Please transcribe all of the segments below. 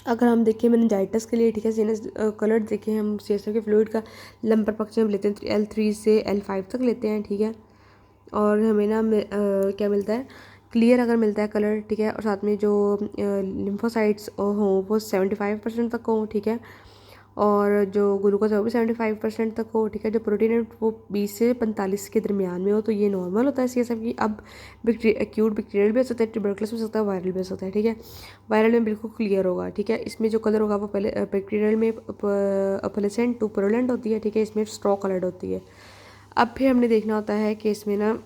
अगर हम देखें मेनिंजाइटिस के लिए, ठीक है, सीनस कलर देखें हम CSF के फ्लूइड का लंबर पक्ष में लेते हैं L3 से L5 तक लेते हैं, ठीक है। और हमें ना क्या मिलता है, क्लियर अगर मिलता है कलर, ठीक है, और साथ में जो लिम्फोसाइट्स हों वो 75% तक हो, ठीक है, और जो ग्लूकोज है वो भी 75% तक हो, ठीक है, जो प्रोटीन है वो 20 से 45 के दरमियान में हो, तो ये नॉर्मल होता है CSF की। अब एक्यूट बैक्टीरियल भी हो सकता है, ट्यूबरकुलस भी हो सकता है, वायरल भी हो सकता है, ठीक है। वायरल में बिल्कुल क्लियर होगा, ठीक है, इसमें जो कलर होगा वो पहले बैक्टीरियल में अपलेसेंट टू पुरुलेंट होती है, ठीक है, इसमें स्ट्रॉ कलर्ड होती है। अब फिर हमने देखना होता है कि इसमें ना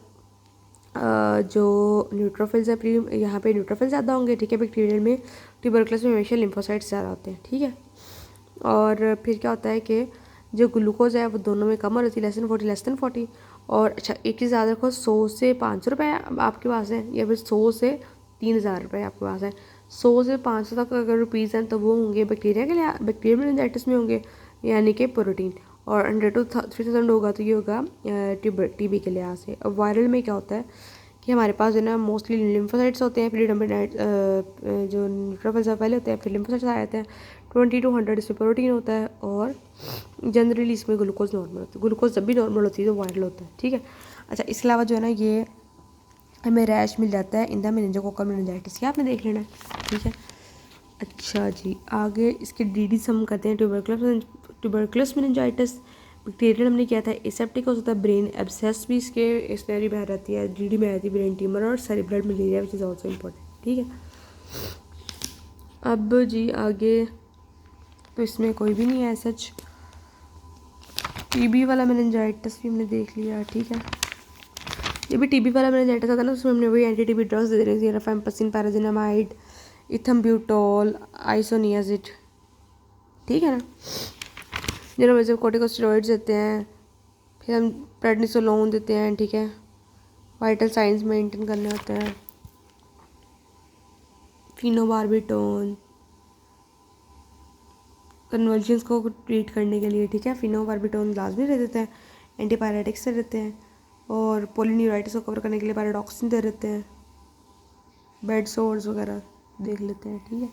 जो न्यूट्रोफिल्स है, प्री यहाँ पे न्यूट्रोफिल्स ज़्यादा होंगे, ठीक है, बैक्टीरियल में। ट्यूबरकुलस में हमेशा लिम्फोसाइट्स ज़्यादा होते हैं, ठीक है। और फिर क्या होता है कि जो ग्लूकोज है वो दोनों में कम होती है, लेस देन 40। और अच्छा, एक चीज़ याद रखो, 100 से 500 रुपये आपके पास है, या फिर 100 से 3000 रुपये आपके पास है। 100 से 500 तक अगर रुपीज़ हैं तो वो होंगे बैक्टीरिया के लिए, बैक्टीरियल मेनिंजाइटिस में होंगे, यानी कि प्रोटीन। और 100 to 3000 होगा तो ये होगा TB के लिहाज से। अब वायरल में क्या होता है कि हमारे पास जो ना मोस्टली लिम्फोसाइट्स होते हैं, प्रीडोमिनेंट जो न्यूट्रोफिल्स पहले होते हैं, फिर लिम्फोसाइट्स आ जाते हैं। 20 to 100 इसमें प्रोटीन होता है, और जनरली इसमें ग्लूकोज नॉर्मल होता है। ग्लूकोज जब भी नॉर्मल होती है तो वायरल होता है, ठीक है। अच्छा, इसके अलावा जो है ना ये हमें रैश मिल जाता है इंदा मेनिंजाकोकल मेनिंजाइटिस की, आपने देख लेना है, ठीक है। अच्छा जी, आगे इसके DD हम करते हैं। ट्यूबरकुलस मेनिंजाइटिस बैक्टीरियल हमने किया था। एसेप्टिक हो सकता है, ब्रेन एब्सेस भी इसके स्टोरी में आ जाती है, DD में आ जाती है, ब्रेन ट्यूमर और cerebral malaria which is also important, ठीक है। अब जी आगे तो इसमें कोई भी नहीं है सच। TB वाला मेनिंजाइटिस भी हमने देख लिया, ठीक है। ये भी TB वाला मेनिंजाइटिस आता है ना, उसमें हमने वही एंटी TB ड्रग्स दे रहे हैं, रिफाम्पिसिन, पैराजिनामाइड, इथम्ब्यूटोल, आइसोनियाजिड, ठीक है ना। जिन्होंने वैसे कॉर्टिकोस्टेरॉइड्स देते हैं, फिर हम प्रेडनिसोलोन देते हैं, ठीक है, वाइटल साइंस मेंटेन करने होते हैं, फिनोबार्बिटोन कन्वर्जेंस को ट्रीट करने के लिए, ठीक है, फिनोबार्बिटोन लाजमी दे देते हैं, एंटीपायरेटिक्स दे देते हैं, और पोलिन्यूराइटिस को कवर करने के लिए पैराडॉक्सिन दे देते हैं, बेड सोर्स वगैरह देख लेते हैं, ठीक है।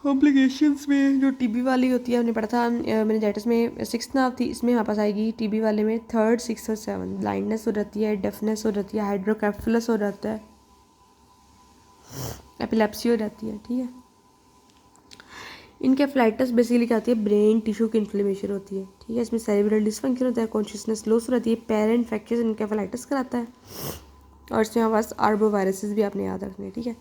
कॉम्प्लिकेशंस में जो TB वाली होती है, हमने पढ़ा था मेनिंजाइटिस में 6 नाव थी, इसमें हमारे पास आएगी TB वाले में 3rd, 6 और 7। ब्लाइंडनेस हो जाती है, डेफनेस हो जाती है, हाइड्रोकेफलस हो जाता है, एपिलेप्सी हो जाती है, ठीक है। इनकेफ्लाइटिस बेसिकली क्या होती है, ब्रेन टिश्यू की इन्फ्लेमेशन होती है, ठीक है। इसमें सेरिब्रल डिसफंक्शन होता है, कॉन्शियसनेस लॉस हो जाती है, पैरा इन्फेक्शन इनकेफ्लाइटिस कराता है, और इसमें हमारे पास आर्बोवायरसेस भी आपने याद रखने हैं, ठीक है।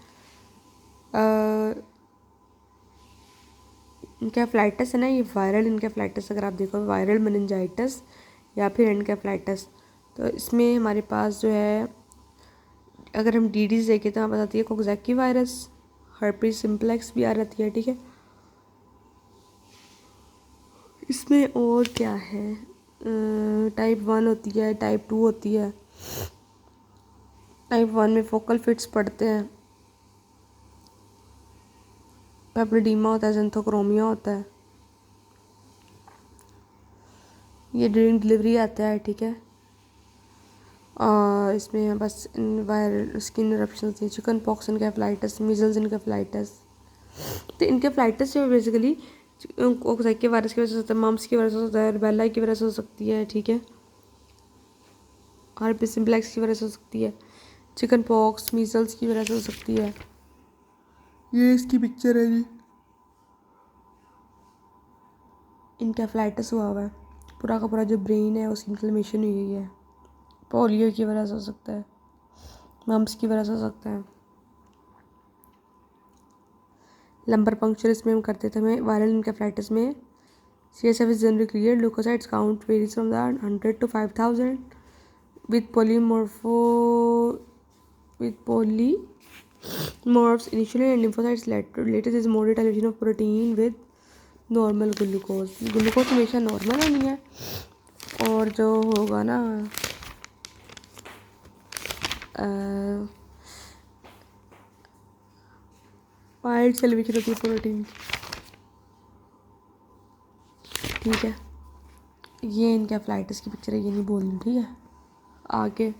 इनकेफ्लाइटिस है ना, ये वायरल इनकेफ्लाइटिस, अगर आप देखो वायरल मेनिंजाइटिस या फिर इनकेफ्लाइटिस, तो इसमें हमारे पास जो है अगर हम DDs देखें तो हमें बताती है कोक्साकी वायरस, हर्पीज सिम्प्लेक्स भी आ जाती है, ठीक है। इसमें और क्या है, टाइप 1 होती है, टाइप 2 होती है। टाइप 1 में फोकल फिट्स पड़ते हैं, पेप्टिडीमा होता है, ज़ेंथोक्रोमिया होता है, ये ड्यूरिंग डिलीवरी आता है, ठीक है। और इसमें बस वायरल स्किन इरप्शन होती है, चिकन पॉक्स इनकेफ्लाइटिस, मीजल्स इनकेफ्लाइटिस। तो इनकेफ्लाइटिस जो बेसिकली कोक्साकी वायरस की वजह से होता है, मम्स की वजह से होता है, रुबेला की वजह से हो सकती है, ठीक है, हर्पीज सिम्प्लेक्स की वजह से हो सकती है, चिकन पॉक्स मीजल्स की वजह से हो सकती है। ये इसकी पिक्चर है जी, इनकेफ्लाइटिस हुआ हुआ है, पूरा का पूरा जो ब्रेन है उसकी इन्फ्लेमेशन हुई हुई है, पोलियो की वजह से हो सकता है, मम्स की वजह से हो सकता है। लंबर पंक्चर इसमें हम करते थे, हमें वायरल इनकेफ्लाइटिस में CSF is generally clear, leukocytes count varies from the 100 to 5000 with polymorphs initially and lymphocytes later is more elevation of protein with normal glucose हमेशा नॉर्मल होनी है, और जो होगा ना वाइल्ड सेलिब्रेशन होती है प्रोटीन, ठीक है। ये इनकेफ्लाइटिस की पिक्चर है, ये नहीं बोलनी, ठीक है। आगे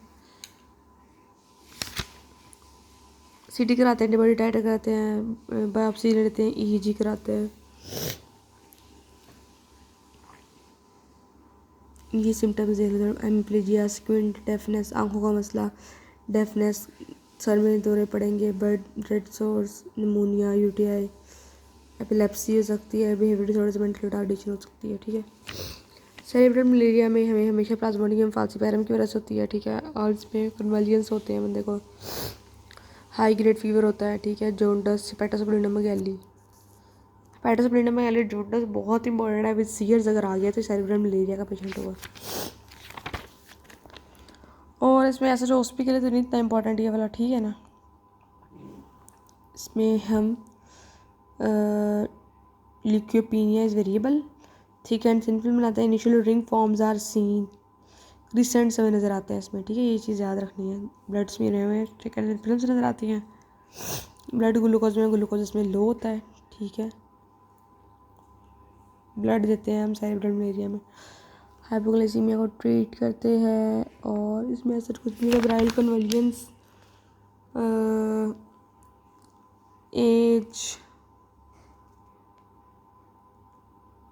सीटी कराते हैं, एंटीबॉडी टाइटर कराते हैं, बायोप्सी लेते हैं, ईईजी कराते हैं। ये सिम्टम्स देख लो, एम्प्लीजिया, स्क्विंट, डेफनेस, आंखों का मसला, डेफनेस, सर में दौरे पड़ेंगे, blood source, pneumonia, UTI, epilepsy हो सकती है, बिहेवियर डिसऑर्डर्स, मेंटल रिटार्डेशन हो सकती है। ठीक है, सेरेब्रल मलेरिया में हमें हमेशा प्लाज्मोडियम फाल्सिपारम की वजह से होती है। ठीक है, और इसमें कन्वल्जन्स होते हैं बंदे को, हाई ग्रेड फीवर होता है। ठीक है, जोंडस, हेपेटोस्प्लेनियम गैली, हेपेटोस्प्लेनियम गैली जोंडस बहुत इंपॉर्टेंट है, विद सीयर्स अगर आ गया तो सेरेब्रल मलेरिया का पेशेंट होगा। और इसमें ऐसा जो हॉस्पिटल के लिए तो नहीं इतना इंपॉर्टेंट ये वाला, ठीक है ना। इसमें हम leukopenia is variable, thick and thin film बनाते हैं, initial ring forms are seen, recent समय नज़र आते हैं इसमें। ठीक है, ये चीज़ याद रखनी है। ब्लड स्मीयर में थिक एंड थिन फिल्म नज़र आती हैं। ब्लड ग्लूकोज इसमें लो होता है। ठीक है, ब्लड देते हैं हम सेरेब्रल एरिया में। हाइपोग्लाइसीमिया को ट्रीट करते हैं, और इसमें ऐसा कुछ नहीं है। ब्राइल कन्वल्जन्स, एज,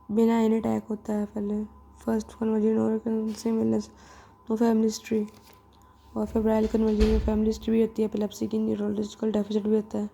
बेनाइन अटैक होता है पहले, फर्स्ट कन्वर्जन और सिमिलनेस, नो फैमिली हिस्ट्री, और फिर ब्राइल कन्वर्जन में फैमिली हिस्ट्री भी होती है, एपिलेप्सी की, न्यूरोलॉजिकल डेफिसिट भी होता है।